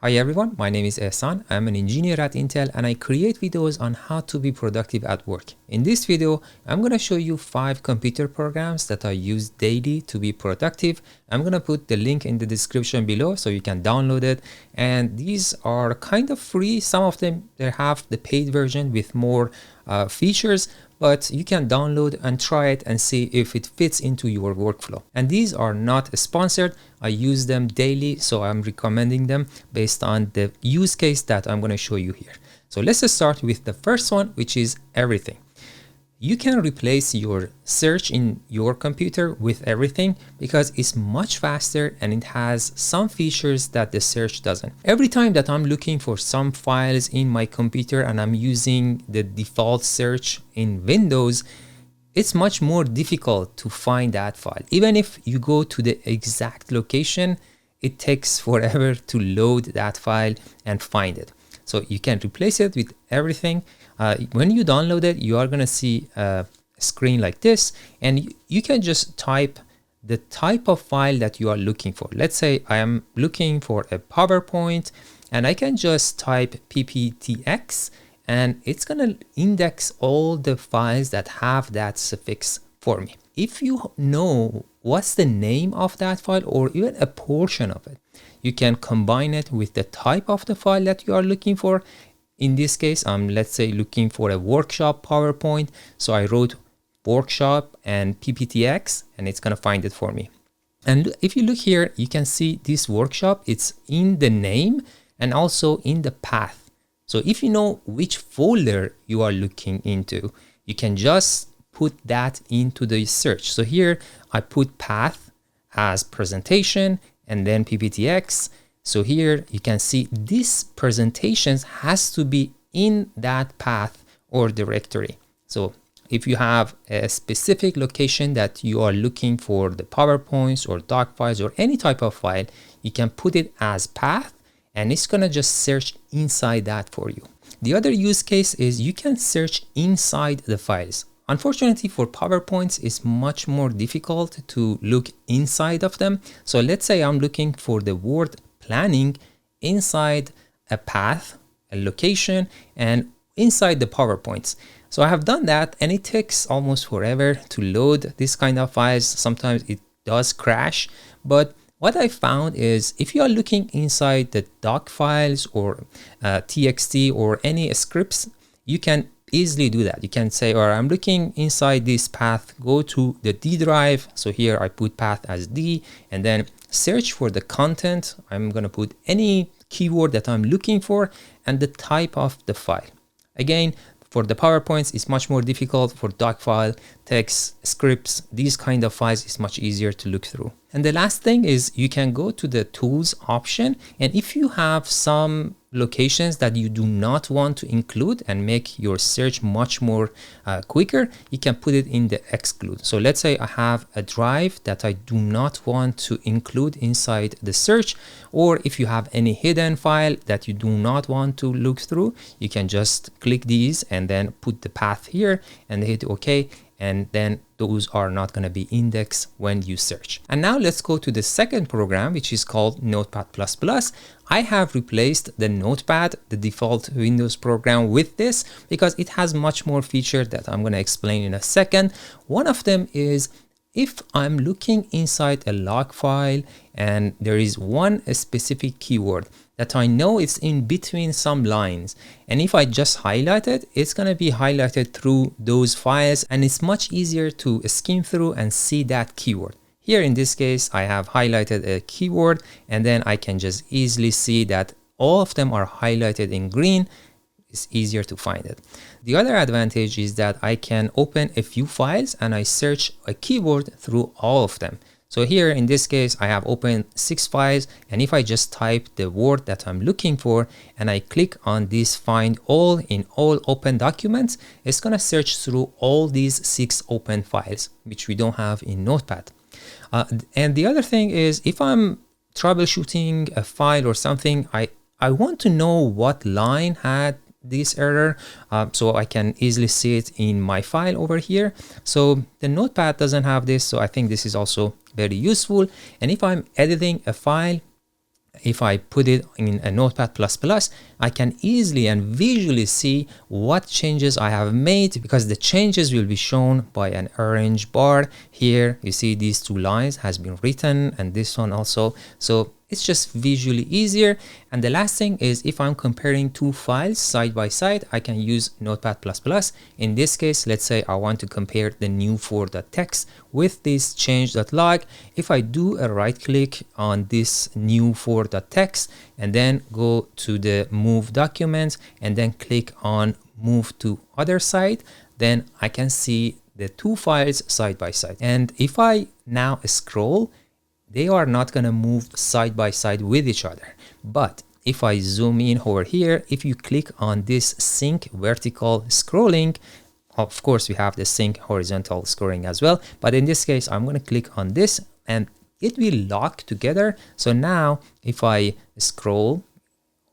Hi everyone, my name is Ehsan. I'm an engineer at Intel and I create videos on how to be productive at work. In this video, I'm going to show you 5 computer programs that I use daily to be productive. I'm going to put the link in the description below so you can download it. And these are kind of free. Some of them, they have the paid version with more features, but you can download and try it and see if it fits into your workflow. And these are not sponsored. I use them daily, so I'm recommending them based on the use case that I'm going to show you here. So let's start with the first one, which is everything. You can replace your search in your computer with everything because it's much faster and it has some features that the search doesn't. Every time that I'm looking for some files in my computer and I'm using the default search in Windows, it's much more difficult to find that file. Even if you go to the exact location, it takes forever to load that file and find it. So you can replace it with everything. When you download it, you are going to see a screen like this, and you can just type the type of file that you are looking for. Let's say I am looking for a PowerPoint, and I can just type pptx, and it's going to index all the files that have that suffix for me. If you know what's the name of that file or even a portion of it, you can combine it with the type of the file that you are looking for. In this case, I'm let's say looking for a workshop PowerPoint. So I wrote workshop and pptx, and it's going to find it for me. And if you look here, you can see this workshop, it's in the name and also in the path. So if you know which folder you are looking into, you can just put that into the search. So here I put path as presentation and then pptx. So here you can see this presentations has to be in that path or directory. So if you have a specific location that you are looking for the PowerPoints or doc files or any type of file, you can put it as path and it's going to just search inside that for you. The other use case is you can search inside the files. Unfortunately for PowerPoints, it's much more difficult to look inside of them. So let's say I'm looking for the word planning inside a path, a location, and inside the PowerPoints. So I have done that, and it takes almost forever to load this kind of files. Sometimes it does crash, but what I found is if you are looking inside the doc files or txt or any scripts, you can easily do that. You can say, or I'm looking inside this path, go to the D drive. So here I put path as D, and then search for the content. I'm going to put any keyword that I'm looking for and the type of the file. Again, for the PowerPoints, it's much more difficult. For doc file, text, scripts, these kind of files is much easier to look through. And the last thing is you can go to the tools option, and if you have some locations that you do not want to include and make your search much more quicker, you can put it in the exclude. So let's say I have a drive that I do not want to include inside the search, or if you have any hidden file that you do not want to look through, you can just click these and then put the path here and hit OK, and then those are not going to be indexed when you search. And now let's go to the second program, which is called Notepad++. I have replaced the Notepad, the default Windows program, with this because it has much more features that I'm going to explain in a second. One of them is if I'm looking inside a log file and there is one specific keyword that I know it's in between some lines, and if I just highlight it, it's going to be highlighted through those files, and it's much easier to skim through and see that keyword. Here in this case, I have highlighted a keyword, and then I can just easily see that all of them are highlighted in green. It's easier to find it. The other advantage is that I can open a few files and I search a keyword through all of them. So here in this case, I have opened 6 files, and if I just type the word that I'm looking for and I click on this find all in all open documents, it's going to search through all these 6 open files, which we don't have in Notepad. And the other thing is if I'm troubleshooting a file or something, I want to know what line had this error, so I can easily see it in my file over here. So the Notepad doesn't have this, so I think this is also very useful. And if I'm editing a file if I put it in a Notepad++, I can easily and visually see what changes I have made, because the changes will be shown by an orange bar. Here you see these two lines has been written, and this one also. So it's just visually easier. And the last thing is, if I'm comparing two files side by side, I can use Notepad++. In this case, let's say I want to compare the new4.txt with this change.log. If I do a right click on this new4.txt and then go to the move document and then click on move to other side, then I can see the two files side by side. And if I now scroll, they are not going to move side by side with each other. But if I zoom in over here, if you click on this sync vertical scrolling, of course we have the sync horizontal scrolling as well, but in this case I'm going to click on this and it will lock together. So now if I scroll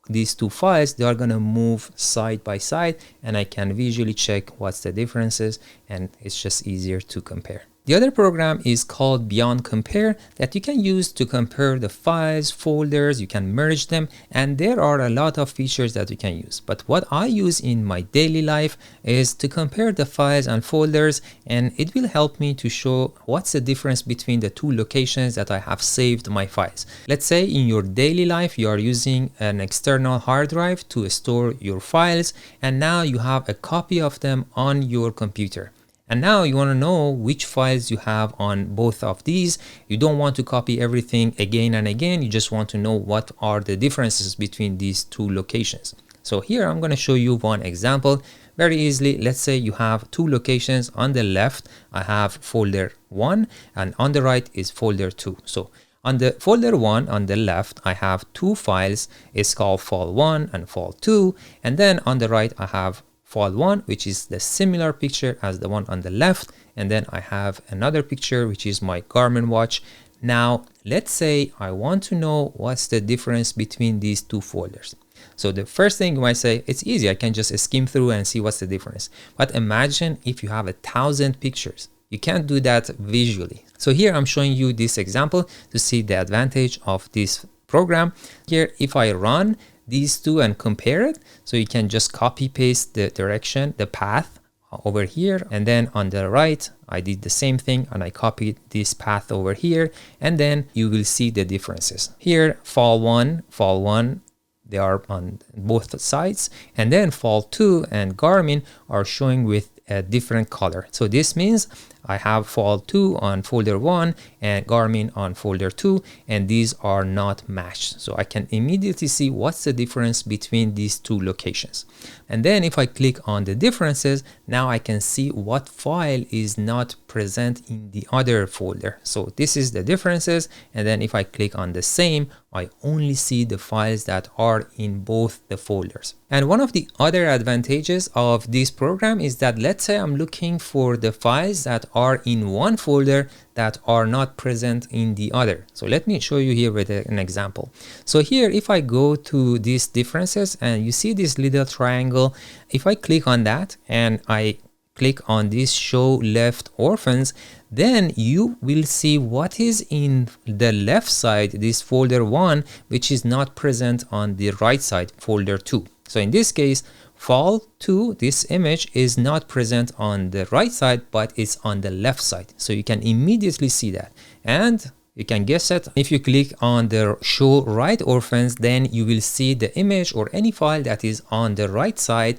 these two files, they are going to move side by side, and I can visually check what's the differences, and it's just easier to compare. The other program is called Beyond Compare, that you can use to compare the files, folders, you can merge them, and there are a lot of features that you can use. But what I use in my daily life is to compare the files and folders, and it will help me to show what's the difference between the two locations that I have saved my files. Let's say in your daily life you are using an external hard drive to store your files, and now you have a copy of them on your computer. And now you want to know which files you have on both of these. You don't want to copy everything again and again. You just want to know what are the differences between these two locations. So here I'm going to show you one example very easily. Let's say you have two locations. On the left, I have folder 1, and on the right is folder 2. So on the folder 1 on the left, I have two files. It's called file1 and file2. And then on the right, I have file1, which is the similar picture as the one on the left, and then I have another picture which is my Garmin watch. Now let's say I want to know what's the difference between these two folders. So the first thing you might say, it's easy, I can just skim through and see what's the difference. But imagine if you have 1,000 pictures. You can't do that visually. So here I'm showing you this example to see the advantage of this program. Here, if I run these two and compare it, so you can just copy paste the direction, the path over here, and then on the right I did the same thing and I copied this path over here, and then you will see the differences. Here file1, they are on both sides, and then file2 and Garmin are showing with a different color. So this means I have file2 on folder 1 and Garmin on folder 2, and these are not matched. So I can immediately see what's the difference between these two locations. And then if I click on the differences, now I can see what file is not present in the other folder. So this is the differences. And then if I click on the same, I only see the files that are in both the folders. And one of the other advantages of this program is that let's say I'm looking for the files that are in one folder that are not present in the other. So let me show you here with an example. So here, if I go to these differences and you see this little triangle, if I click on that and I click on this show left orphans, then you will see what is in the left side, this folder 1, which is not present on the right side, folder 2. So in this case, file2, this image is not present on the right side, but it's on the left side. So you can immediately see that. And you can guess it. If you click on the show right orphans, then you will see the image or any file that is on the right side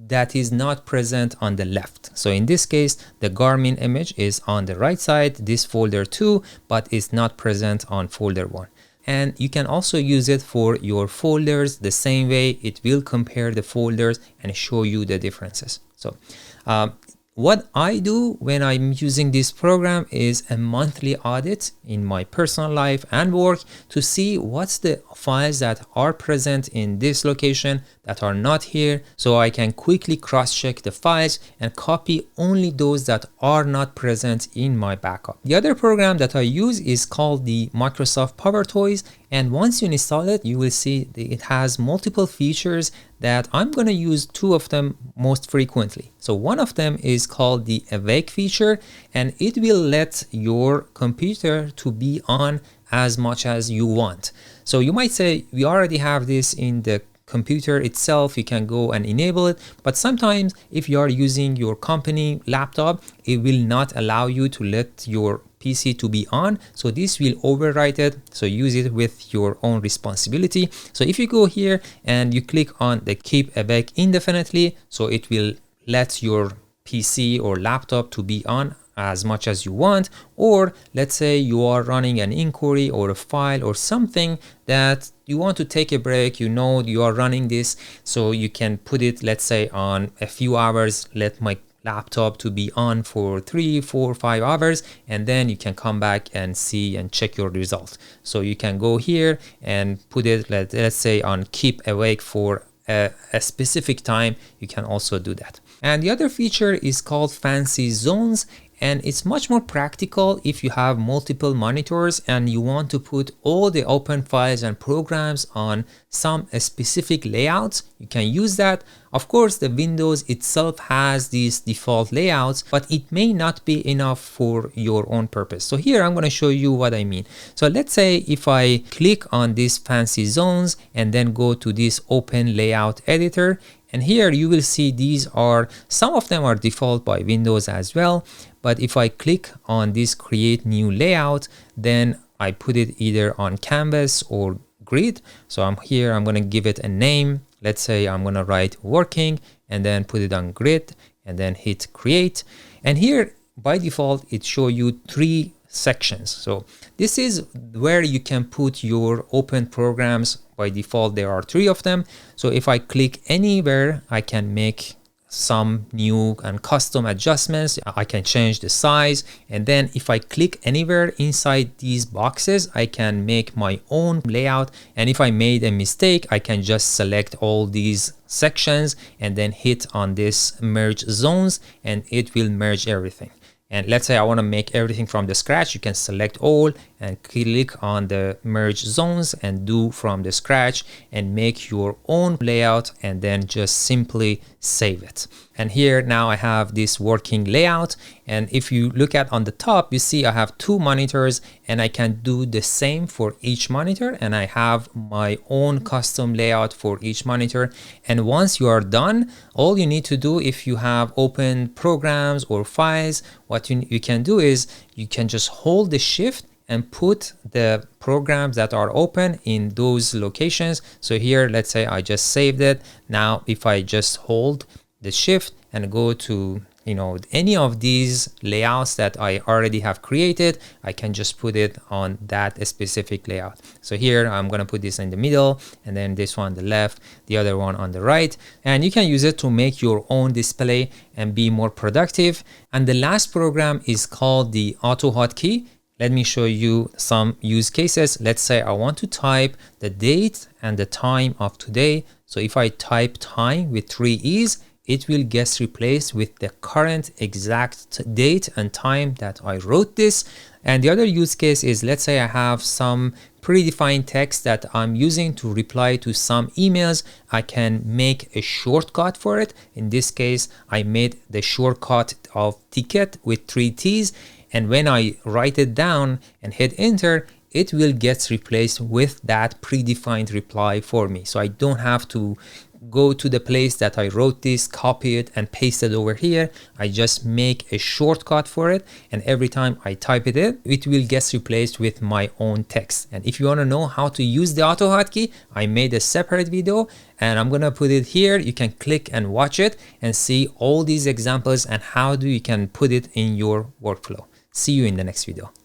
that is not present on the left. So in this case, the Garmin image is on the right side, this folder 2, but it's not present on folder 1. And you can also use it for your folders the same way. It will compare the folders and show you the differences. So what I do when I'm using this program is a monthly audit in my personal life and work to see what's the files that are present in this location that are not here, so I can quickly cross-check the files and copy only those that are not present in my backup. The other program that I use is called the Microsoft PowerToys, and once you install it, you will see that it has multiple features that I'm going to use two of them most frequently. So one of them is called the Awake feature, and it will let your computer to be on as much as you want. So you might say, we already have this in the computer itself, you can go and enable it, but sometimes if you are using your company laptop, it will not allow you to let your PC to be on, so this will override it. So use it with your own responsibility. So if you go here and you click on the keep awake indefinitely, so it will let your PC or laptop to be on as much as you want. Or let's say you are running an inquiry or a file or something that you want to take a break, you know you are running this, so you can put it, let's say, on a few hours, let my laptop to be on for 3, 4, 5 hours, and then you can come back and see and check your results. So you can go here and put it, let's say, on keep awake for a specific time. You can also do that. And the other feature is called FancyZones, and it's much more practical if you have multiple monitors and you want to put all the open files and programs on some specific layouts. You can use that. Of course, the Windows itself has these default layouts, but it may not be enough for your own purpose. So here I'm going to show you what I mean. So let's say if I click on this FancyZones and then go to this open layout editor, and here you will see these are, some of them are default by Windows as well. But if I click on this create new layout, then I put it either on canvas or grid. So I'm here, I'm going to give it a name. Let's say I'm going to write working and then put it on grid and then hit create. And here by default, it shows you 3 sections. So this is where you can put your open programs. By default, there are 3 of them. So if I click anywhere, I can make some new and custom adjustments. I can change the size, and then if I click anywhere inside these boxes, I can make my own layout. And if I made a mistake, I can just select all these sections and then hit on this merge zones, and it will merge everything. And let's say I want to make everything from the scratch, you can select all and click on the merge zones and do from the scratch and make your own layout and then just simply save it. And here now I have this working layout, and if you look at on the top, you see I have 2 monitors and I can do the same for each monitor, and I have my own custom layout for each monitor. And once you are done, all you need to do, if you have open programs or files, what you can do is you can just hold the shift and put the programs that are open in those locations. So here, let's say I just saved it. Now, if I just hold the shift and go to, any of these layouts that I already have created, I can just put it on that specific layout. So here I'm going to put this in the middle, and then this one on the left, the other one on the right, and you can use it to make your own display and be more productive. And the last program is called the AutoHotkey. Let me show you some use cases. Let's say I want to type the date and the time of today. So if I type time with 3 E's, it will get replaced with the current exact date and time that I wrote this. And the other use case is, let's say I have some predefined text that I'm using to reply to some emails. I can make a shortcut for it. In this case, I made the shortcut of ticket with 3 T's. And when I write it down and hit enter, it will get replaced with that predefined reply for me. So I don't have to go to the place that I wrote this, copy it and paste it over here. I just make a shortcut for it, and every time I type it in, it will get replaced with my own text. And if you want to know how to use the AutoHotkey, I made a separate video and I'm gonna put it here. You can click and watch it and see all these examples and how you can put it in your workflow. See you in the next video.